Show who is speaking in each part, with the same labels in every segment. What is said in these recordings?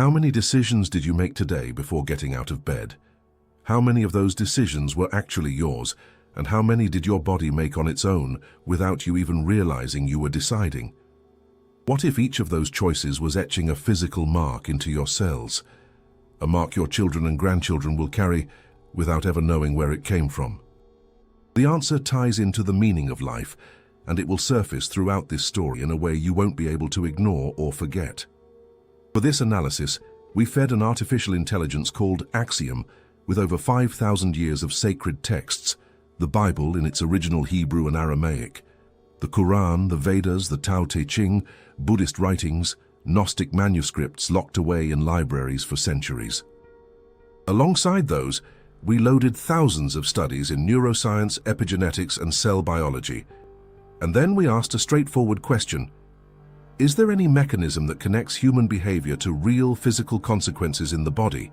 Speaker 1: How many decisions did you make today before getting out of bed? How many of those decisions were actually yours, and how many did your body make on its own without you even realizing you were deciding? What if each of those choices was etching a physical mark into your cells? A mark your children and grandchildren will carry without ever knowing where it came from. The answer ties into the meaning of life, and it will surface throughout this story in a way you won't be able to ignore or forget. For this analysis, we fed an artificial intelligence called Axiom with over 5,000 years of sacred texts, the Bible in its original Hebrew and Aramaic, the Quran, the Vedas, the Tao Te Ching, Buddhist writings, Gnostic manuscripts locked away in libraries for centuries. Alongside those, we loaded thousands of studies in neuroscience, epigenetics, and cell biology. And then we asked a straightforward question: is there any mechanism that connects human behavior to real physical consequences in the body?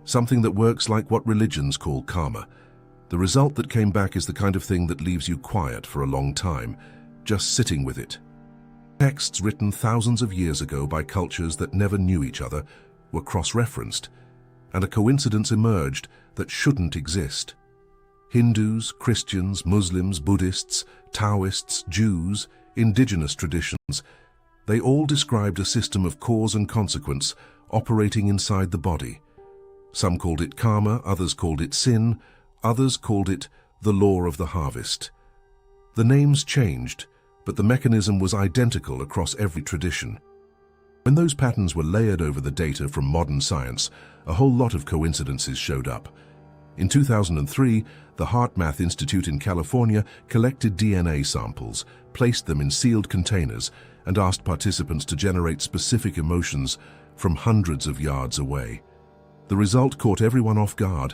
Speaker 1: Something that works like what religions call karma. The result that came back is the kind of thing that leaves you quiet for a long time, just sitting with it. Texts written thousands of years ago by cultures that never knew each other were cross-referenced, and a coincidence emerged that shouldn't exist. Hindus, Christians, Muslims, Buddhists, Taoists, Jews, indigenous traditions, they all described a system of cause and consequence operating inside the body. Some called it karma, others called it sin, others called it the law of the harvest. The names changed, but the mechanism was identical across every tradition. When those patterns were layered over the data from modern science, a whole lot of coincidences showed up. In 2003, the HeartMath Institute in California collected DNA samples, placed them in sealed containers, and asked participants to generate specific emotions from hundreds of yards away. The result caught everyone off guard.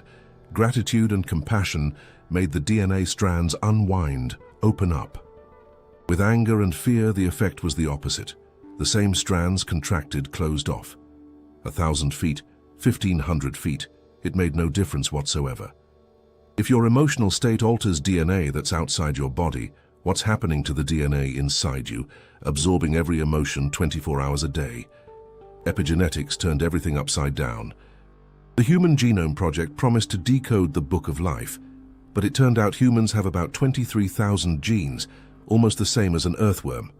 Speaker 1: Gratitude and compassion made the DNA strands unwind, open up. With anger and fear, the effect was the opposite. The same strands contracted, closed off. 1,000 feet, 1,500 feet, it made no difference whatsoever. If your emotional state alters DNA that's outside your body, what's happening to the DNA inside you, absorbing every emotion 24 hours a day? Epigenetics turned everything upside down. The Human Genome Project promised to decode the book of life, but it turned out humans have about 23,000 genes, almost the same as an earthworm.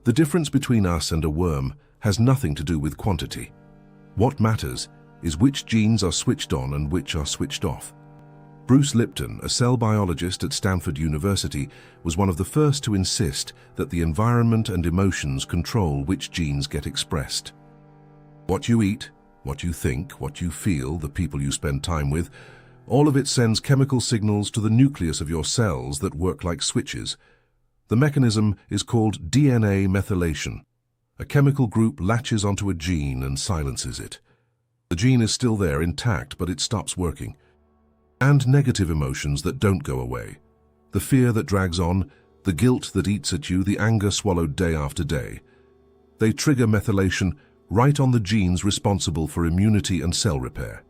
Speaker 1: The difference between us and a worm has nothing to do with quantity. What matters is which genes are switched on and which are switched off. Bruce Lipton, a cell biologist at Stanford University, was one of the first to insist that the environment and emotions control which genes get expressed. What you eat, what you think, what you feel, the people you spend time with, all of it sends chemical signals to the nucleus of your cells that work like switches. The mechanism is called DNA methylation. A chemical group latches onto a gene and silences it. The gene is still there, intact, but it stops working. And negative emotions that don't go away. The fear that drags on, the guilt that eats at you, the anger swallowed day after day. They trigger methylation right on the genes responsible for immunity and cell repair.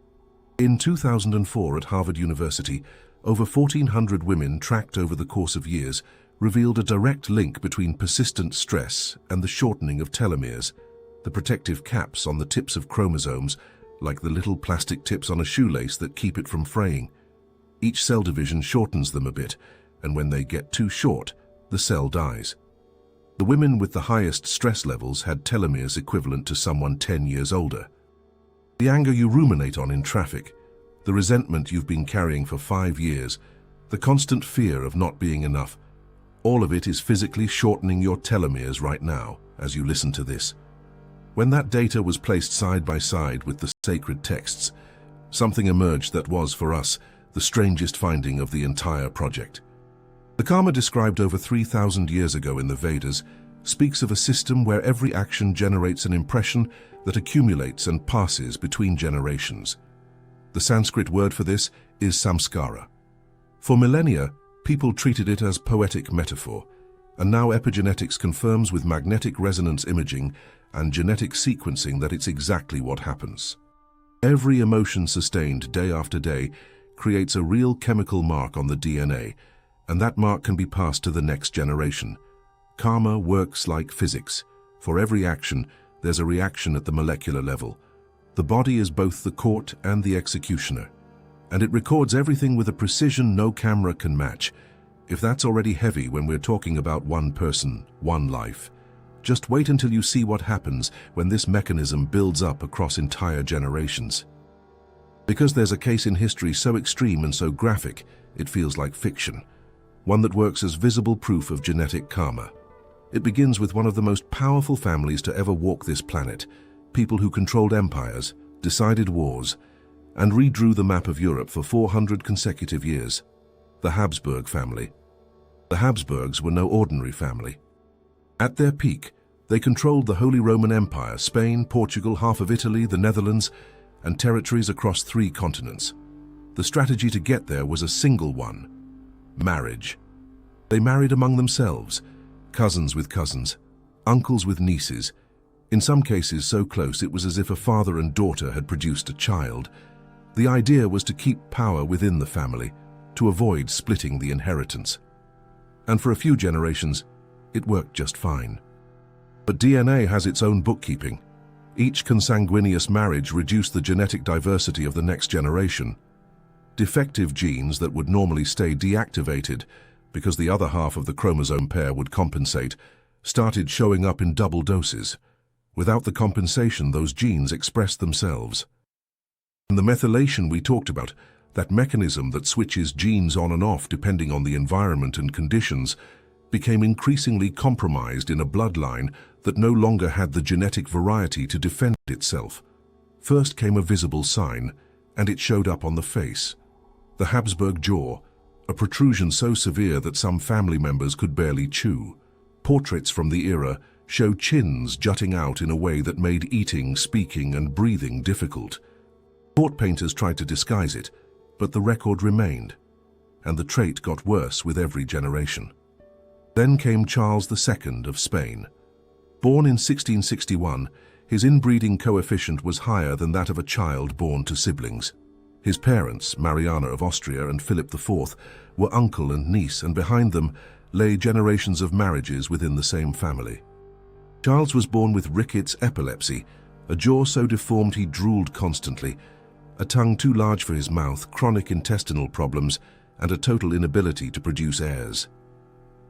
Speaker 1: In 2004 at Harvard University, over 1,400 women tracked over the course of years revealed a direct link between persistent stress and the shortening of telomeres, the protective caps on the tips of chromosomes, like the little plastic tips on a shoelace that keep it from fraying. Each cell division shortens them a bit, and when they get too short, the cell dies. The women with the highest stress levels had telomeres equivalent to someone 10 years older. The anger you ruminate on in traffic, the resentment you've been carrying for 5 years, the constant fear of not being enough, all of it is physically shortening your telomeres right now as you listen to this. When that data was placed side by side with the sacred texts, something emerged that was, for us, the strangest finding of the entire project. The karma described over 3,000 years ago in the Vedas speaks of a system where every action generates an impression that accumulates and passes between generations. The Sanskrit word for this is samskara. For millennia, people treated it as poetic metaphor, and now epigenetics confirms with magnetic resonance imaging and genetic sequencing that it's exactly what happens. Every emotion sustained day after day creates a real chemical mark on the DNA, and that mark can be passed to the next generation. Karma works like physics. For every action, there's a reaction at the molecular level. The body is both the court and the executioner, and it records everything with a precision no camera can match. If that's already heavy when we're talking about one person, one life, just wait until you see what happens when this mechanism builds up across entire generations. Because there's a case in history so extreme and so graphic, it feels like fiction, one that works as visible proof of genetic karma. It begins with one of the most powerful families to ever walk this planet, people who controlled empires, decided wars, and redrew the map of Europe for 400 consecutive years. The Habsburg family. The Habsburgs were no ordinary family. At their peak, they controlled the Holy Roman Empire, Spain, Portugal, half of Italy, the Netherlands, and territories across 3 continents. The strategy to get there was a single one: marriage. They married among themselves, cousins with cousins, uncles with nieces, in some cases so close it was as if a father and daughter had produced a child. The idea was to keep power within the family, to avoid splitting the inheritance. And for a few generations, it worked just fine. But DNA has its own bookkeeping. Each consanguineous marriage reduced the genetic diversity of the next generation. Defective genes that would normally stay deactivated because the other half of the chromosome pair would compensate started showing up in double doses. Without the compensation, those genes expressed themselves. And the methylation we talked about, that mechanism that switches genes on and off depending on the environment and conditions, became increasingly compromised in a bloodline that no longer had the genetic variety to defend itself. First came a visible sign, and it showed up on the face. The Habsburg jaw, a protrusion so severe that some family members could barely chew. Portraits from the era show chins jutting out in a way that made eating, speaking, and breathing difficult. Court painters tried to disguise it, but the record remained, and the trait got worse with every generation. Then came Charles II of Spain. Born in 1661, his inbreeding coefficient was higher than that of a child born to siblings. His parents, Mariana of Austria and Philip IV, were uncle and niece, and behind them lay generations of marriages within the same family. Charles was born with rickets epilepsy, a jaw so deformed he drooled constantly, a tongue too large for his mouth, chronic intestinal problems, and a total inability to produce heirs.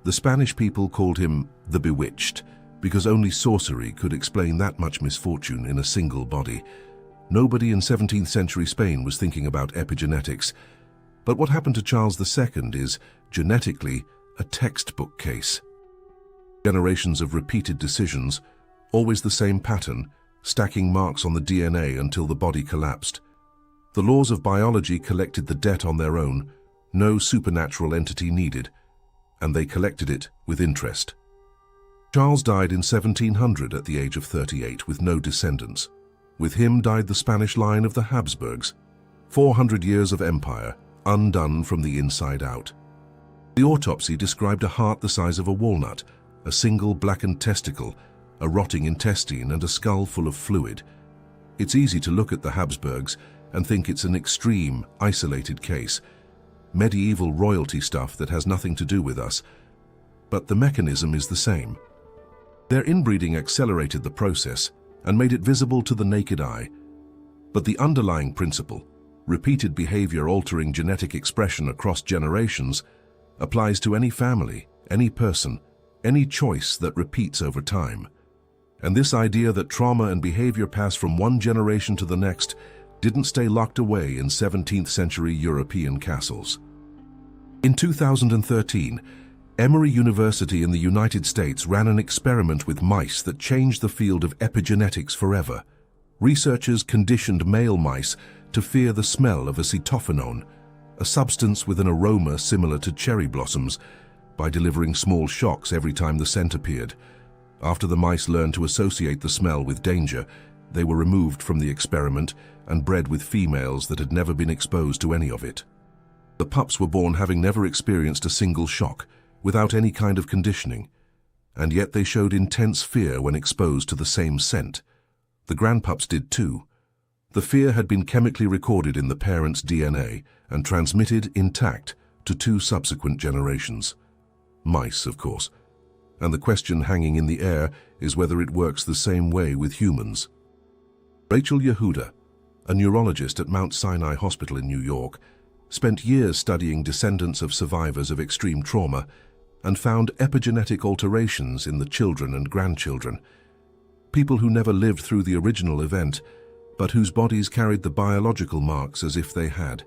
Speaker 1: The Spanish people called him the Bewitched, because only sorcery could explain that much misfortune in a single body. Nobody in 17th century Spain was thinking about epigenetics. But what happened to Charles II is, genetically, a textbook case. Generations of repeated decisions, always the same pattern, stacking marks on the DNA until the body collapsed. The laws of biology collected the debt on their own, no supernatural entity needed, and they collected it with interest. Charles died in 1700 at the age of 38 with no descendants. With him died the Spanish line of the Habsburgs, 400 years of empire, undone from the inside out. The autopsy described a heart the size of a walnut, a single blackened testicle, a rotting intestine, and a skull full of fluid. It's easy to look at the Habsburgs and think it's an extreme, isolated case, medieval royalty stuff that has nothing to do with us. But the mechanism is the same. Their inbreeding accelerated the process and made it visible to the naked eye. But the underlying principle, repeated behavior altering genetic expression across generations, applies to any family, any person, any choice that repeats over time. And this idea that trauma and behavior pass from one generation to the next didn't stay locked away in 17th century European castles. In 2013, Emory University in the United States ran an experiment with mice that changed the field of epigenetics forever. Researchers conditioned male mice to fear the smell of acetophenone, a substance with an aroma similar to cherry blossoms, by delivering small shocks every time the scent appeared. After the mice learned to associate the smell with danger, they were removed from the experiment and bred with females that had never been exposed to any of it. The pups were born having never experienced a single shock, without any kind of conditioning, and yet they showed intense fear when exposed to the same scent. The grandpups did too. The fear had been chemically recorded in the parents' DNA and transmitted intact to 2 subsequent generations. Mice, of course. And the question hanging in the air is whether it works the same way with humans. Rachel Yehuda, a neurologist at Mount Sinai Hospital in New York, spent years studying descendants of survivors of extreme trauma and found epigenetic alterations in the children and grandchildren, people who never lived through the original event, but whose bodies carried the biological marks as if they had.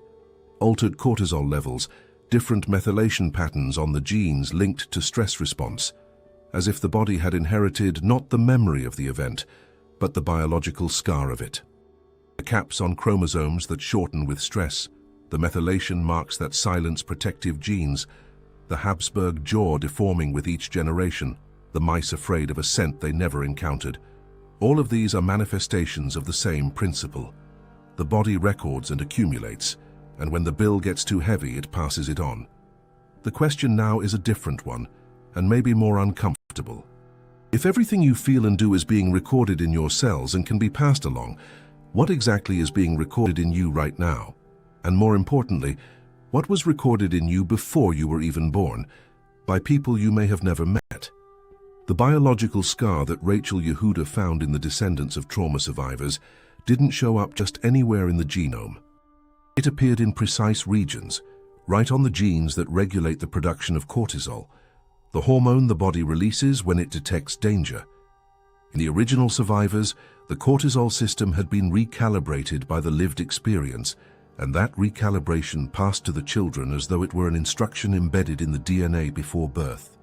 Speaker 1: Altered cortisol levels, different methylation patterns on the genes linked to stress response, as if the body had inherited not the memory of the event, but the biological scar of it. The caps on chromosomes that shorten with stress, the methylation marks that silence protective genes, the Habsburg jaw deforming with each generation, the mice afraid of a scent they never encountered. All of these are manifestations of the same principle. The body records and accumulates, and when the bill gets too heavy, it passes it on. The question now is a different one, and maybe more uncomfortable. If everything you feel and do is being recorded in your cells and can be passed along, what exactly is being recorded in you right now? And more importantly, what was recorded in you before you were even born, by people you may have never met? The biological scar that Rachel Yehuda found in the descendants of trauma survivors didn't show up just anywhere in the genome. It appeared in precise regions, right on the genes that regulate the production of cortisol, the hormone the body releases when it detects danger. In the original survivors, the cortisol system had been recalibrated by the lived experience, and that recalibration passed to the children as though it were an instruction embedded in the DNA before birth.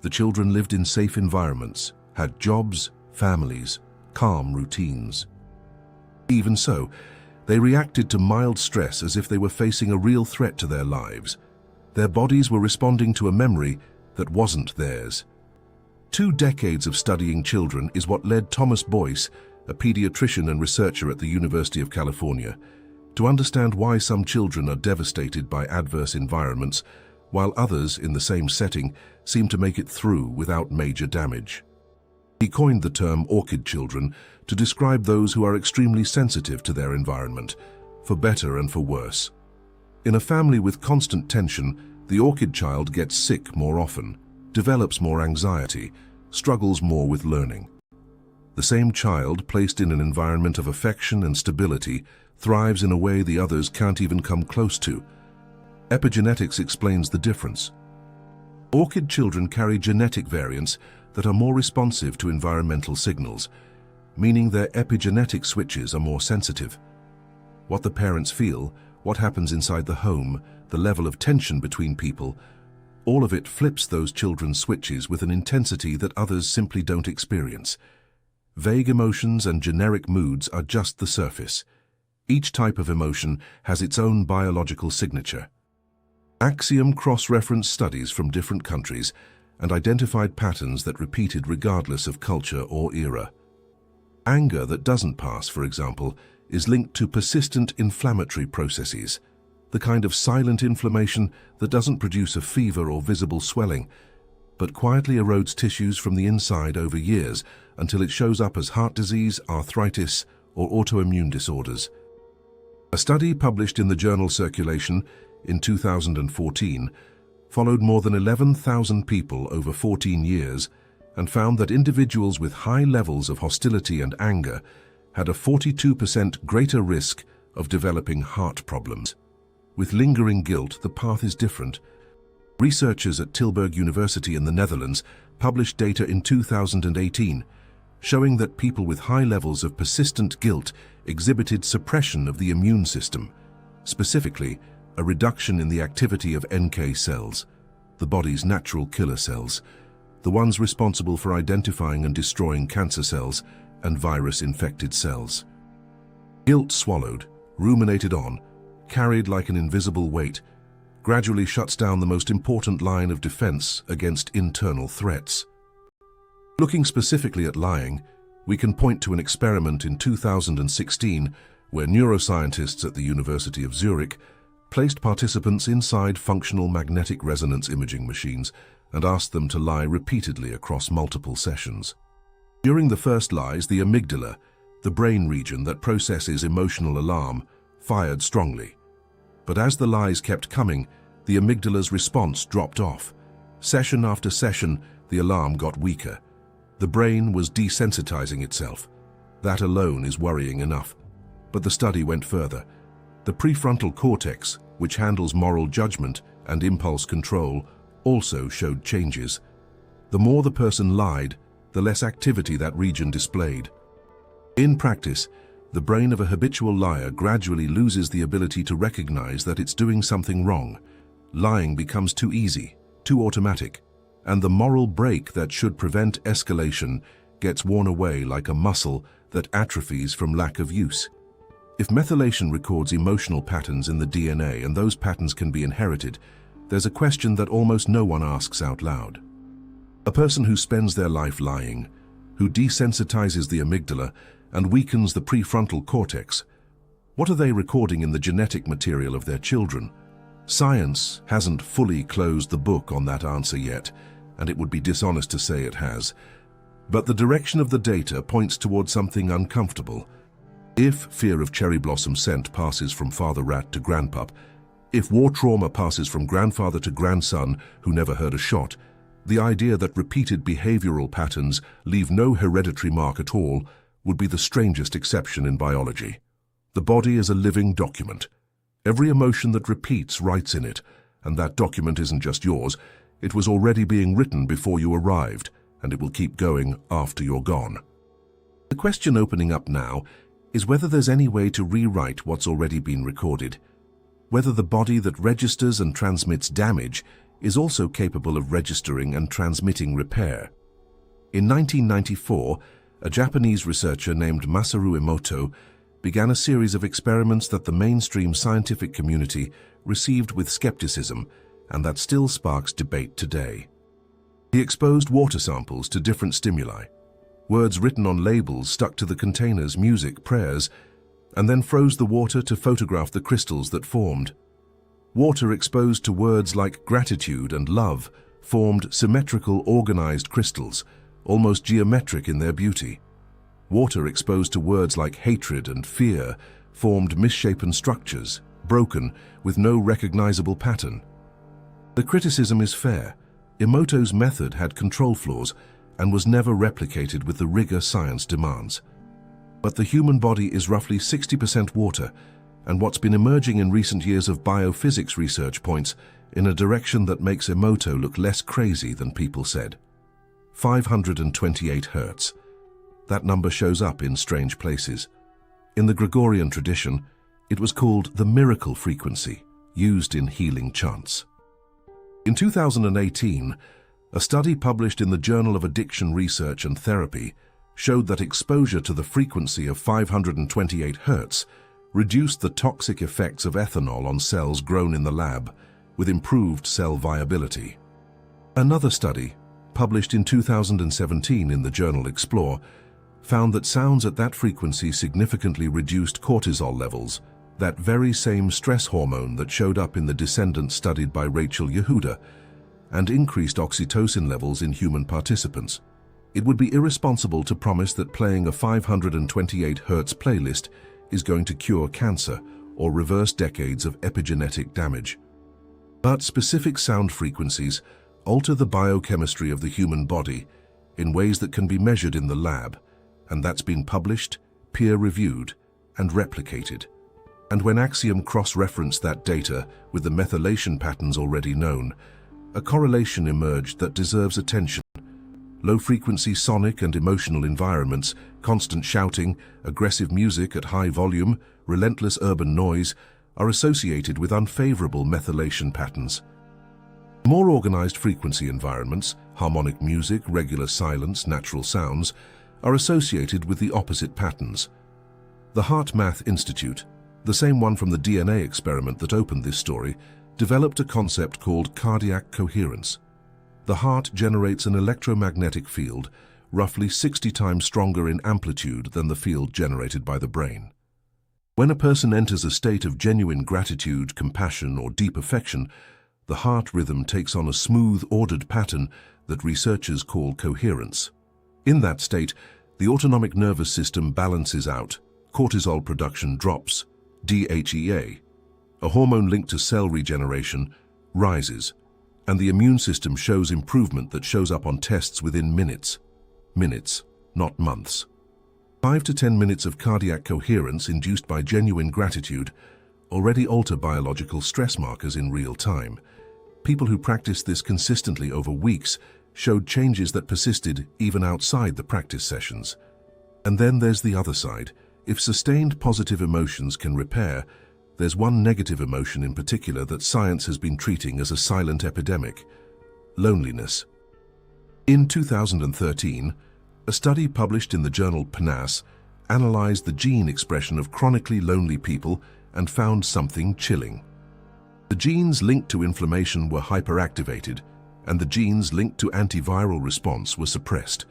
Speaker 1: The children lived in safe environments, had jobs, families, calm routines. Even so, they reacted to mild stress as if they were facing a real threat to their lives. Their bodies were responding to a memory that wasn't theirs. 2 decades of studying children is what led Thomas Boyce, a pediatrician and researcher at the University of California, to understand why some children are devastated by adverse environments, while others in the same setting seem to make it through without major damage. He coined the term orchid children to describe those who are extremely sensitive to their environment, for better and for worse. In a family with constant tension, the orchid child gets sick more often, develops more anxiety, struggles more with learning. The same child, placed in an environment of affection and stability, thrives in a way the others can't even come close to. Epigenetics explains the difference. Orchid children carry genetic variants that are more responsive to environmental signals, meaning their epigenetic switches are more sensitive. What the parents feel, what happens inside the home, the level of tension between people, all of it flips those children's switches with an intensity that others simply don't experience. Vague emotions and generic moods are just the surface. Each type of emotion has its own biological signature. Axiom cross-referenced studies from different countries and identified patterns that repeated regardless of culture or era. Anger that doesn't pass, for example, is linked to persistent inflammatory processes, the kind of silent inflammation that doesn't produce a fever or visible swelling, but quietly erodes tissues from the inside over years until it shows up as heart disease, arthritis, or autoimmune disorders. A study published in the journal Circulation in 2014 followed more than 11,000 people over 14 years and found that individuals with high levels of hostility and anger had a 42% greater risk of developing heart problems. With lingering guilt, the path is different. Researchers at Tilburg University in the Netherlands published data in 2018 showing that people with high levels of persistent guilt exhibited suppression of the immune system, specifically a reduction in the activity of NK cells, the body's natural killer cells, the ones responsible for identifying and destroying cancer cells and virus-infected cells. Guilt swallowed, ruminated on, carried like an invisible weight, gradually shuts down the most important line of defense against internal threats. Looking specifically at lying, we can point to an experiment in 2016 where neuroscientists at the University of Zurich placed participants inside functional magnetic resonance imaging machines and asked them to lie repeatedly across multiple sessions. During the first lies, the amygdala, the brain region that processes emotional alarm, fired strongly. But as the lies kept coming, the amygdala's response dropped off. Session after session, the alarm got weaker. The brain was desensitizing itself. That alone is worrying enough. But the study went further. The prefrontal cortex, which handles moral judgment and impulse control, also showed changes. The more the person lied, the less activity that region displayed. In practice, the brain of a habitual liar gradually loses the ability to recognize that it's doing something wrong. Lying becomes too easy, too automatic, and the moral brake that should prevent escalation gets worn away like a muscle that atrophies from lack of use. If methylation records emotional patterns in the DNA and those patterns can be inherited, there's a question that almost no one asks out loud. A person who spends their life lying, who desensitizes the amygdala and weakens the prefrontal cortex, what are they recording in the genetic material of their children? Science hasn't fully closed the book on that answer yet, and it would be dishonest to say it has. But the direction of the data points towards something uncomfortable. If fear of cherry blossom scent passes from father rat to grandpup, if war trauma passes from grandfather to grandson who never heard a shot, the idea that repeated behavioral patterns leave no hereditary mark at all would be the strangest exception in biology. The body is a living document. Every emotion that repeats writes in it, and that document isn't just yours. It was already being written before you arrived, and it will keep going after you're gone. The question opening up now is whether there's any way to rewrite what's already been recorded, whether the body that registers and transmits damage is also capable of registering and transmitting repair. In 1994, a Japanese researcher named Masaru Emoto began a series of experiments that the mainstream scientific community received with skepticism and that still sparks debate today. He exposed water samples to different stimuli, words written on labels stuck to the containers, music, prayers, and then froze the water to photograph the crystals that formed. Water exposed to words like gratitude and love formed symmetrical, organized crystals, almost geometric in their beauty. Water exposed to words like hatred and fear formed misshapen structures, broken, with no recognizable pattern. The criticism is fair. Emoto's method had control flaws and was never replicated with the rigor science demands. But the human body is roughly 60% water, and what's been emerging in recent years of biophysics research points in a direction that makes Emoto look less crazy than people said. 528 Hertz. That number shows up in strange places. In the Gregorian tradition, it was called the miracle frequency, used in healing chants. In 2018, a study published in the Journal of Addiction Research and Therapy showed that exposure to the frequency of 528 Hertz reduced the toxic effects of ethanol on cells grown in the lab, with improved cell viability. Another study, published in 2017 in the journal Explore, found that sounds at that frequency significantly reduced cortisol levels, that very same stress hormone that showed up in the descendants studied by Rachel Yehuda, and increased oxytocin levels in human participants. It would be irresponsible to promise that playing a 528 Hz playlist is going to cure cancer or reverse decades of epigenetic damage. But specific sound frequencies alter the biochemistry of the human body in ways that can be measured in the lab, and that's been published, peer-reviewed, and replicated. And when Axiom cross-referenced that data with the methylation patterns already known, a correlation emerged that deserves attention. Low-frequency sonic and emotional environments, constant shouting, aggressive music at high volume, relentless urban noise, are associated with unfavorable methylation patterns. More organized frequency environments, harmonic music, regular silence, natural sounds, are associated with the opposite patterns. The HeartMath Institute, the same one from the DNA experiment that opened this story, developed a concept called cardiac coherence. The heart generates an electromagnetic field roughly 60 times stronger in amplitude than the field generated by the brain. When a person enters a state of genuine gratitude, compassion, or deep affection, the heart rhythm takes on a smooth, ordered pattern that researchers call coherence. In that state, the autonomic nervous system balances out, cortisol production drops, DHEA, a hormone linked to cell regeneration, rises, and the immune system shows improvement that shows up on tests within minutes. Minutes, not months. 5 to 10 minutes of cardiac coherence induced by genuine gratitude already alter biological stress markers in real time. People who practiced this consistently over weeks showed changes that persisted even outside the practice sessions. And then there's the other side. If sustained positive emotions can repair, there's one negative emotion in particular that science has been treating as a silent epidemic: loneliness. In 2013, a study published in the journal PNAS analyzed the gene expression of chronically lonely people and found something chilling. The genes linked to inflammation were hyperactivated, and the genes linked to antiviral response were suppressed.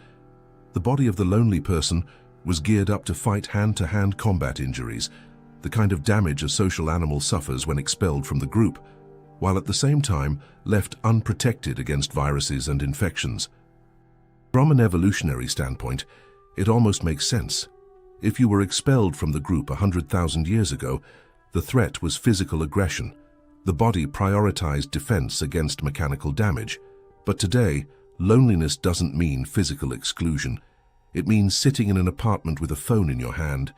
Speaker 1: The body of the lonely person was geared up to fight hand-to-hand combat injuries, the kind of damage a social animal suffers when expelled from the group, while at the same time left unprotected against viruses and infections. From an evolutionary standpoint, it almost makes sense. If you were expelled from the group 100,000 years ago, the threat was physical aggression. The body prioritized defense against mechanical damage. But today, loneliness doesn't mean physical exclusion. It means sitting in an apartment with a phone in your hand,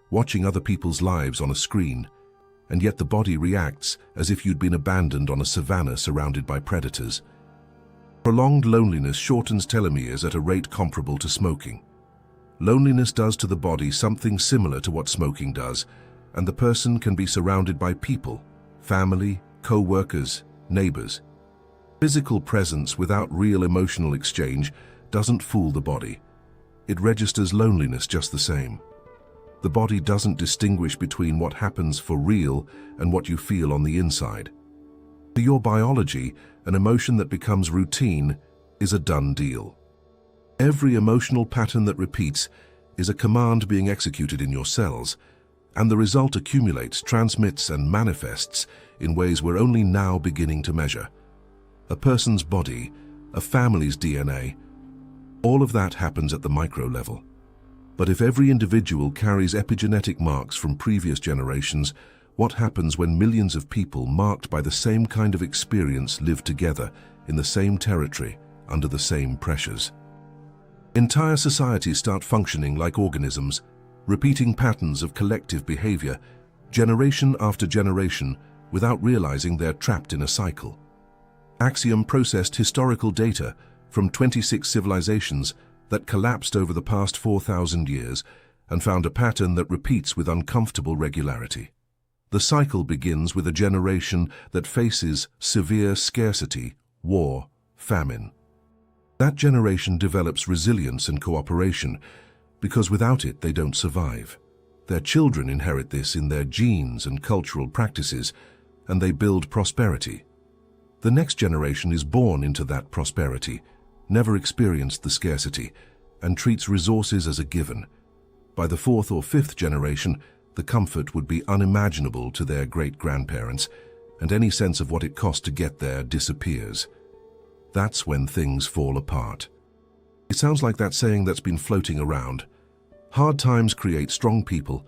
Speaker 1: watching other people's lives on a screen, and yet the body reacts as if you'd been abandoned on a savanna surrounded by predators. Prolonged loneliness shortens telomeres at a rate comparable to smoking. Loneliness does to the body something similar to what smoking does, and the person can be surrounded by people, family, co-workers, neighbors. Physical presence without real emotional exchange doesn't fool the body. It registers loneliness just the same. The body doesn't distinguish between what happens for real and what you feel on the inside. To your biology, an emotion that becomes routine is a done deal. Every emotional pattern that repeats is a command being executed in your cells, and the result accumulates, transmits, and manifests in ways we're only now beginning to measure. A person's body, a family's DNA, all of that happens at the micro level. But if every individual carries epigenetic marks from previous generations, what happens when millions of people marked by the same kind of experience live together in the same territory under the same pressures? Entire societies start functioning like organisms, repeating patterns of collective behavior, generation after generation, without realizing they're trapped in a cycle. Axiom processed historical data from 26 civilizations that collapsed over the past 4,000 years and found a pattern that repeats with uncomfortable regularity. The cycle begins with a generation that faces severe scarcity, war, famine. That generation develops resilience and cooperation, because without it they don't survive. Their children inherit this in their genes and cultural practices, and they build prosperity. The next generation is born into that prosperity, never experienced the scarcity, and treats resources as a given. By the fourth or fifth generation, the comfort would be unimaginable to their great-grandparents, and any sense of what it cost to get there disappears. That's when things fall apart. It sounds like that saying that's been floating around. Hard times create strong people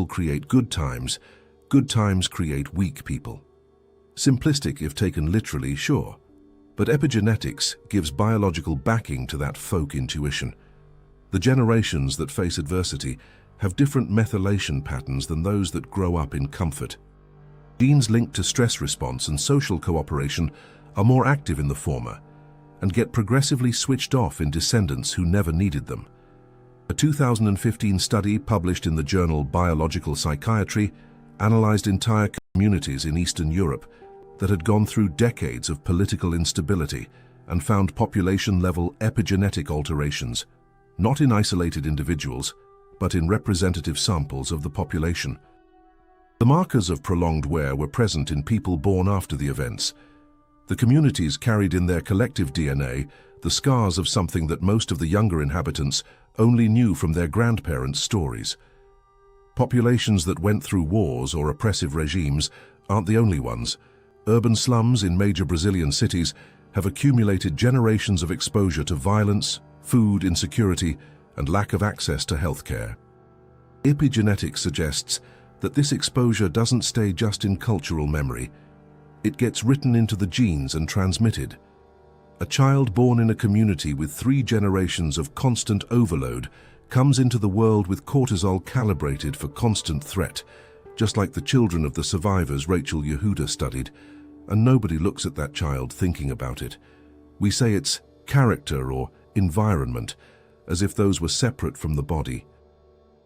Speaker 1: create good times create weak people. Simplistic if taken literally, sure, but epigenetics gives biological backing to that folk intuition. The generations that face adversity have different methylation patterns than those that grow up in comfort. Genes linked to stress response and social cooperation are more active in the former and get progressively switched off in descendants who never needed them. A 2015 study published in the journal Biological Psychiatry analyzed entire communities in Eastern Europe that had gone through decades of political instability and found population-level epigenetic alterations, not in isolated individuals, but in representative samples of the population. The markers of prolonged wear were present in people born after the events. The communities carried in their collective DNA the scars of something that most of the younger inhabitants only knew from their grandparents' stories. Populations that went through wars or oppressive regimes aren't the only ones. Urban slums in major Brazilian cities have accumulated generations of exposure to violence, food insecurity, and lack of access to healthcare. Epigenetics suggests that this exposure doesn't stay just in cultural memory. It gets written into the genes and transmitted. A child born in a community with 3 generations of constant overload comes into the world with cortisol calibrated for constant threat, just like the children of the survivors Rachel Yehuda studied, and nobody looks at that child thinking about it. We say it's character or environment, as if those were separate from the body.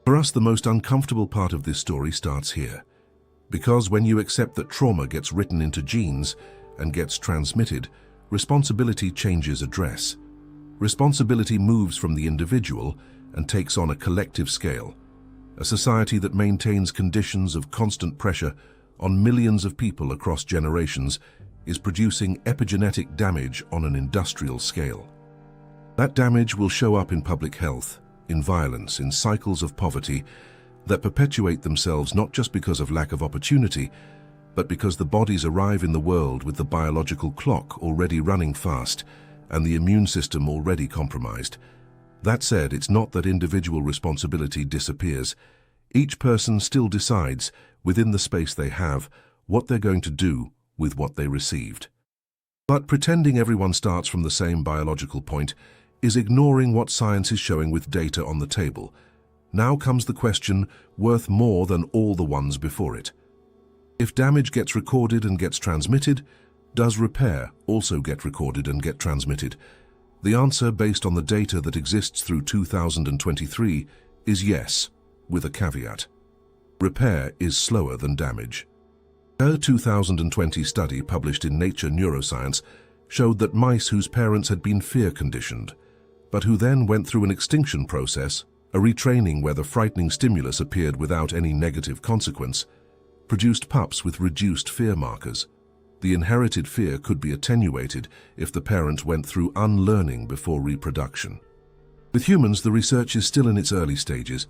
Speaker 1: For us, the most uncomfortable part of this story starts here. Because when you accept that trauma gets written into genes and gets transmitted, responsibility changes address. Responsibility moves from the individual and takes on a collective scale. A society that maintains conditions of constant pressure on millions of people across generations is producing epigenetic damage on an industrial scale. That damage will show up in public health, in violence, in cycles of poverty that perpetuate themselves not just because of lack of opportunity, but because the bodies arrive in the world with the biological clock already running fast and the immune system already compromised. That said, it's not that individual responsibility disappears. Each person still decides, within the space they have, what they're going to do with what they received. But pretending everyone starts from the same biological point is ignoring what science is showing with data on the table. Now comes the question worth more than all the ones before it. If damage gets recorded and gets transmitted, does repair also get recorded and get transmitted? The answer, based on the data that exists through 2023, is yes, with a caveat. Repair is slower than damage. A 2020 study published in Nature Neuroscience showed that mice whose parents had been fear-conditioned, but who then went through an extinction process, a retraining where the frightening stimulus appeared without any negative consequence, produced pups with reduced fear markers. The inherited fear could be attenuated if the parent went through unlearning before reproduction. With humans, the research is still in its early stages,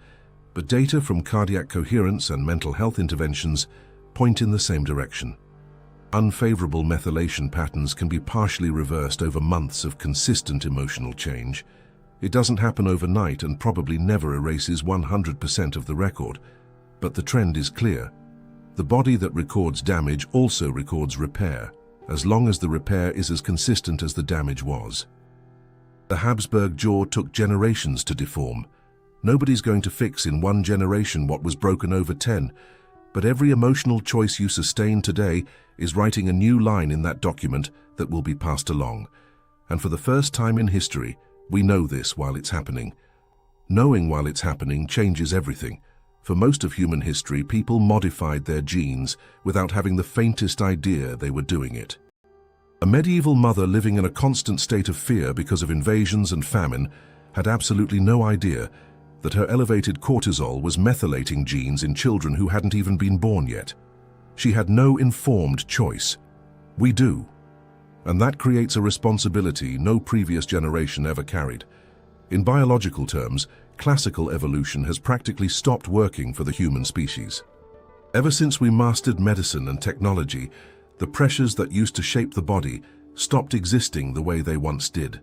Speaker 1: but data from cardiac coherence and mental health interventions point in the same direction. Unfavorable methylation patterns can be partially reversed over months of consistent emotional change. It doesn't happen overnight and probably never erases 100% of the record, but the trend is clear. The body that records damage also records repair, as long as the repair is as consistent as the damage was. The Habsburg jaw took generations to deform. Nobody's going to fix in one generation what was broken over 10, but every emotional choice you sustain today is writing a new line in that document that will be passed along. And for the first time in history, we know this while it's happening. Knowing while it's happening changes everything. For most of human history, people modified their genes without having the faintest idea they were doing it. A medieval mother living in a constant state of fear because of invasions and famine had absolutely no idea that her elevated cortisol was methylating genes in children who hadn't even been born yet. She had no informed choice. We do. And that creates a responsibility no previous generation ever carried. In biological terms, classical evolution has practically stopped working for the human species. Ever since we mastered medicine and technology, the pressures that used to shape the body stopped existing the way they once did.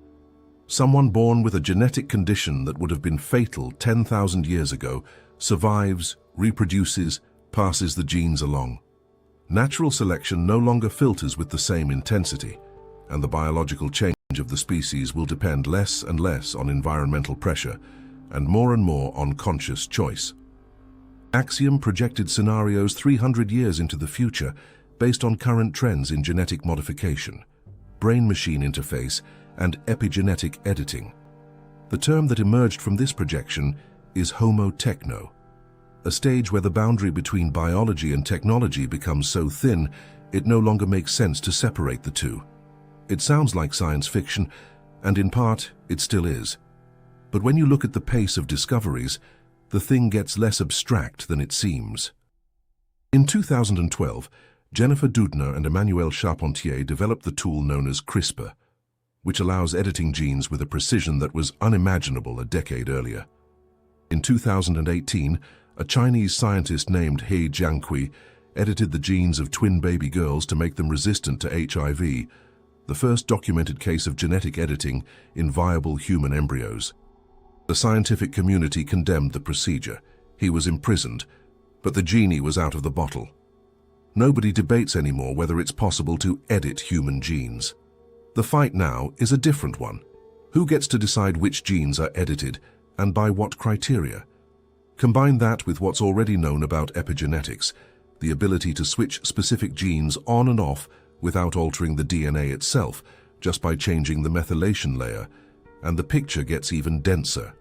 Speaker 1: Someone born with a genetic condition that would have been fatal 10,000 years ago survives, reproduces, passes the genes along. Natural selection no longer filters with the same intensity, and the biological change of the species will depend less and less on environmental pressure and more on conscious choice. Axiom projected scenarios 300 years into the future based on current trends in genetic modification, brain-machine interface, and epigenetic editing. The term that emerged from this projection is Homo techno, a stage where the boundary between biology and technology becomes so thin it no longer makes sense to separate the two. It sounds like science fiction, and in part, it still is. But when you look at the pace of discoveries, the thing gets less abstract than it seems. In 2012, Jennifer Doudna and Emmanuel Charpentier developed the tool known as CRISPR, which allows editing genes with a precision that was unimaginable a decade earlier. In 2018, a Chinese scientist named He Jiankui edited the genes of twin baby girls to make them resistant to HIV, the first documented case of genetic editing in viable human embryos. The scientific community condemned the procedure. He was imprisoned, but the genie was out of the bottle. Nobody debates anymore whether it's possible to edit human genes. The fight now is a different one. Who gets to decide which genes are edited and by what criteria? Combine that with what's already known about epigenetics, the ability to switch specific genes on and off without altering the DNA itself, just by changing the methylation layer, and the picture gets even denser.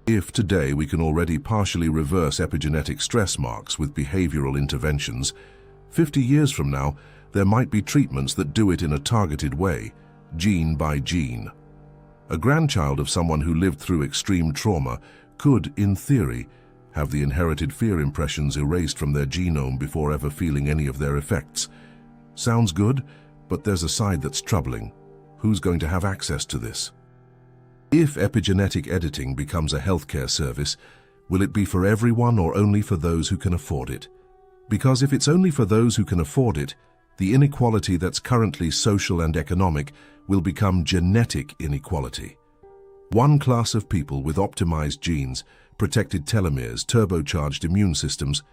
Speaker 1: If today we can already partially reverse epigenetic stress marks with behavioral interventions, 50 years from now, there might be treatments that do it in a targeted way, gene by gene. A grandchild of someone who lived through extreme trauma could, in theory, have the inherited fear impressions erased from their genome before ever feeling any of their effects. Sounds good, but there's a side that's troubling. Who's going to have access to this? If epigenetic editing becomes a healthcare service, will it be for everyone or only for those who can afford it? Because if it's only for those who can afford it, the inequality that's currently social and economic will become genetic inequality. One class of people with optimized genes, protected telomeres, turbocharged immune systems,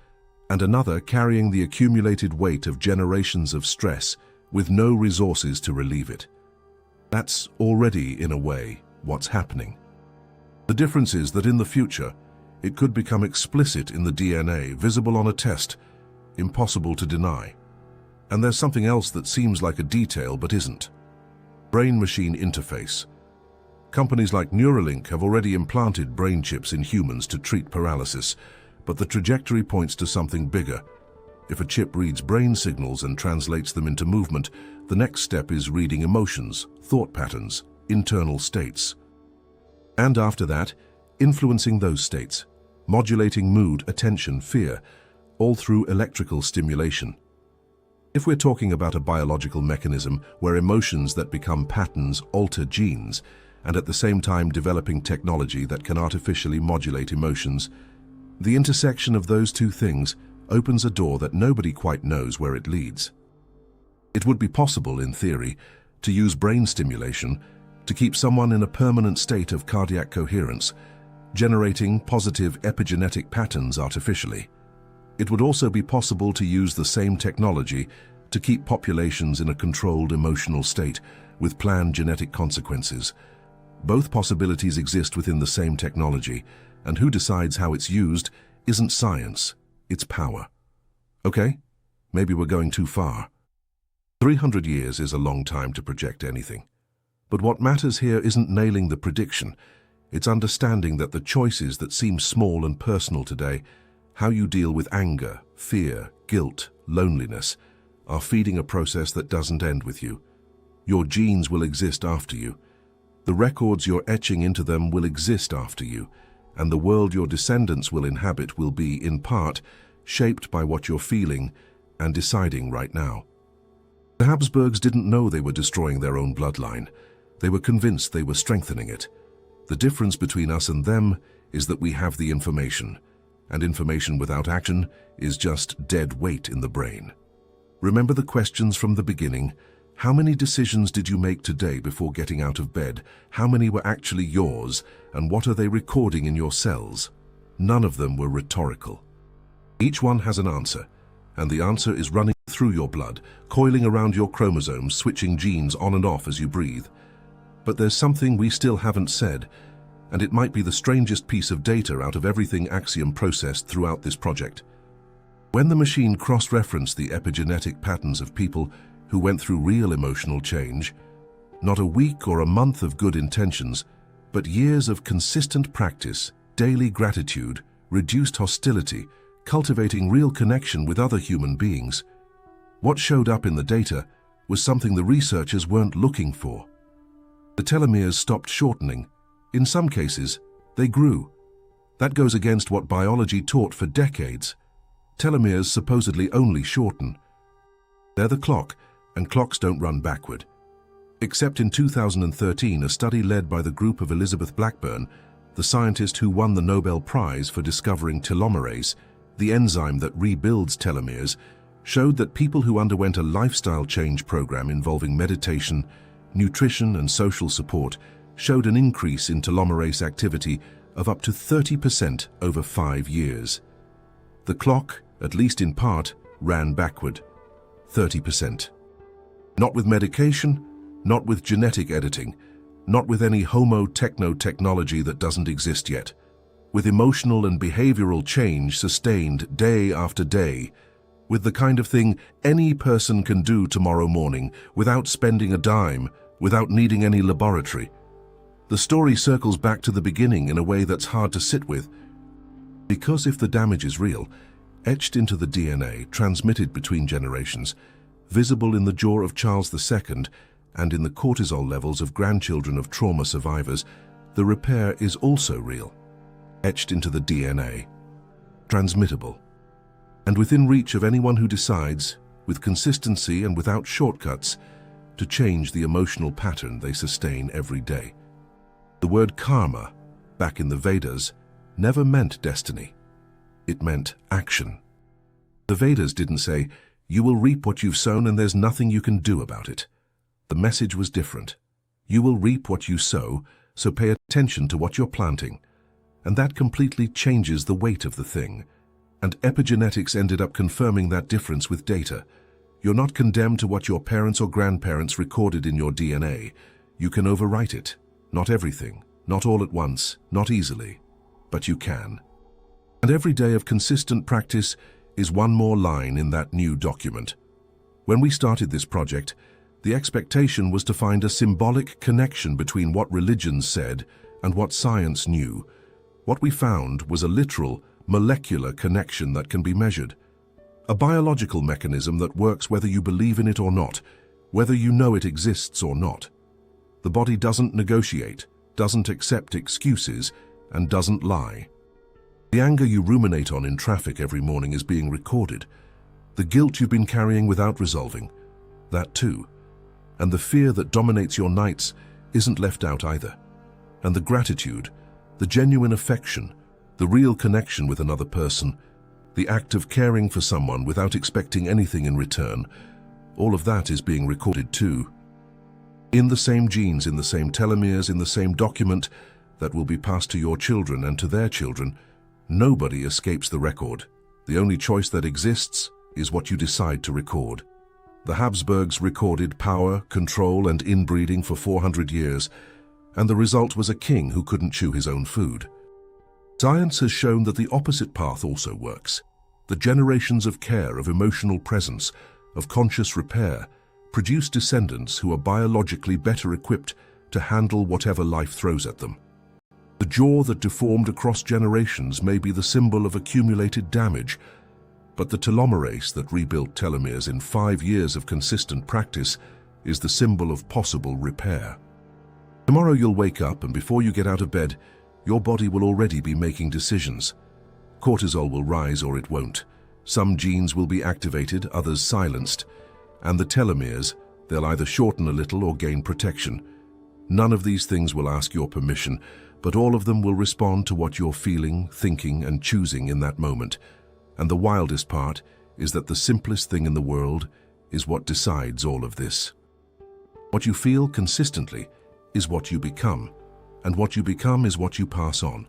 Speaker 1: and another carrying the accumulated weight of generations of stress with no resources to relieve it. That's already, in a way, what's happening. The difference is that in the future, it could become explicit in the DNA, visible on a test, impossible to deny. And there's something else that seems like a detail but isn't. Brain-machine interface. Companies like Neuralink have already implanted brain chips in humans to treat paralysis, but the trajectory points to something bigger. If a chip reads brain signals and translates them into movement, the next step is reading emotions, thought patterns, internal states. And after that, influencing those states, modulating mood, attention, fear, all through electrical stimulation. If we're talking about a biological mechanism where emotions that become patterns alter genes, and at the same time developing technology that can artificially modulate emotions, the intersection of those two things opens a door that nobody quite knows where it leads. It would be possible, in theory, to use brain stimulation to keep someone in a permanent state of cardiac coherence, generating positive epigenetic patterns artificially. It would also be possible to use the same technology to keep populations in a controlled emotional state with planned genetic consequences. Both possibilities exist within the same technology, and who decides how it's used isn't science, it's power. Okay, maybe we're going too far. 300 years is a long time to project anything. But what matters here isn't nailing the prediction, it's understanding that the choices that seem small and personal today, how you deal with anger, fear, guilt, loneliness, are feeding a process that doesn't end with you. Your genes will exist after you. The records you're etching into them will exist after you, and the world your descendants will inhabit will be, in part, shaped by what you're feeling and deciding right now. The Habsburgs didn't know they were destroying their own bloodline. They were convinced they were strengthening it. The difference between us and them is that we have the information, and information without action is just dead weight in the brain. Remember the questions from the beginning. How many decisions did you make today before getting out of bed? How many were actually yours? And what are they recording in your cells? None of them were rhetorical. Each one has an answer, and the answer is running through your blood, coiling around your chromosomes, switching genes on and off as you breathe. But there's something we still haven't said, and it might be the strangest piece of data out of everything Axiom processed throughout this project. When the machine cross-referenced the epigenetic patterns of people who went through real emotional change, not a week or a month of good intentions, but years of consistent practice, daily gratitude, reduced hostility, cultivating real connection with other human beings. What showed up in the data was something the researchers weren't looking for. The telomeres stopped shortening. In some cases, they grew. That goes against what biology taught for decades. Telomeres supposedly only shorten. They're the clock, and clocks don't run backward. Except in 2013, a study led by the group of Elizabeth Blackburn, the scientist who won the Nobel Prize for discovering telomerase, the enzyme that rebuilds telomeres, showed that people who underwent a lifestyle change program involving meditation, nutrition, and social support showed an increase in telomerase activity of up to 30% over 5 years. The clock, at least in part, ran backward. 30%. Not with medication, not with genetic editing, not with any homo-techno-technology that doesn't exist yet, with emotional and behavioral change sustained day after day, with the kind of thing any person can do tomorrow morning without spending a dime, without needing any laboratory. The story circles back to the beginning in a way that's hard to sit with, because if the damage is real, etched into the DNA, transmitted between generations, visible in the jaw of Charles II and in the cortisol levels of grandchildren of trauma survivors, the repair is also real, etched into the DNA, transmittable, and within reach of anyone who decides, with consistency and without shortcuts, to change the emotional pattern they sustain every day. The word karma, back in the Vedas, never meant destiny. It meant action. The Vedas didn't say, "You will reap what you've sown and there's nothing you can do about it." The message was different. You will reap what you sow, so pay attention to what you're planting. And that completely changes the weight of the thing. And epigenetics ended up confirming that difference with data. You're not condemned to what your parents or grandparents recorded in your DNA. You can overwrite it. Not everything, not all at once, not easily, but you can. And every day of consistent practice is one more line in that new document. When we started this project, the expectation was to find a symbolic connection between what religions said and what science knew. What we found was a literal, molecular connection that can be measured. A biological mechanism that works whether you believe in it or not, whether you know it exists or not. The body doesn't negotiate, doesn't accept excuses, and doesn't lie. The anger you ruminate on in traffic every morning is being recorded. The guilt you've been carrying without resolving, that too. And the fear that dominates your nights isn't left out either. And the gratitude, the genuine affection, the real connection with another person, the act of caring for someone without expecting anything in return, all of that is being recorded too. In the same genes, in the same telomeres, in the same document that will be passed to your children and to their children. Nobody escapes the record. The only choice that exists is what you decide to record. The Habsburgs recorded power, control, and inbreeding for 400 years, and the result was a king who couldn't chew his own food. Science has shown that the opposite path also works. The generations of care, of emotional presence, of conscious repair, produce descendants who are biologically better equipped to handle whatever life throws at them. The jaw that deformed across generations may be the symbol of accumulated damage, but the telomerase that rebuilt telomeres in 5 years of consistent practice is the symbol of possible repair. Tomorrow you'll wake up, and before you get out of bed, your body will already be making decisions. Cortisol will rise or it won't. Some genes will be activated, others silenced. And the telomeres, they'll either shorten a little or gain protection. None of these things will ask your permission, but all of them will respond to what you're feeling, thinking, and choosing in that moment. And the wildest part is that the simplest thing in the world is what decides all of this. What you feel consistently is what you become, and what you become is what you pass on.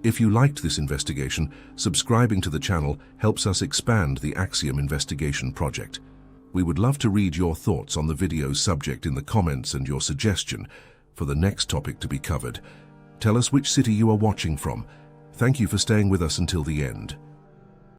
Speaker 1: If you liked this investigation, subscribing to the channel helps us expand the Axiom Investigation Project. We would love to read your thoughts on the video's subject in the comments and your suggestion for the next topic to be covered. Tell us which city you are watching from. Thank you for staying with us until the end.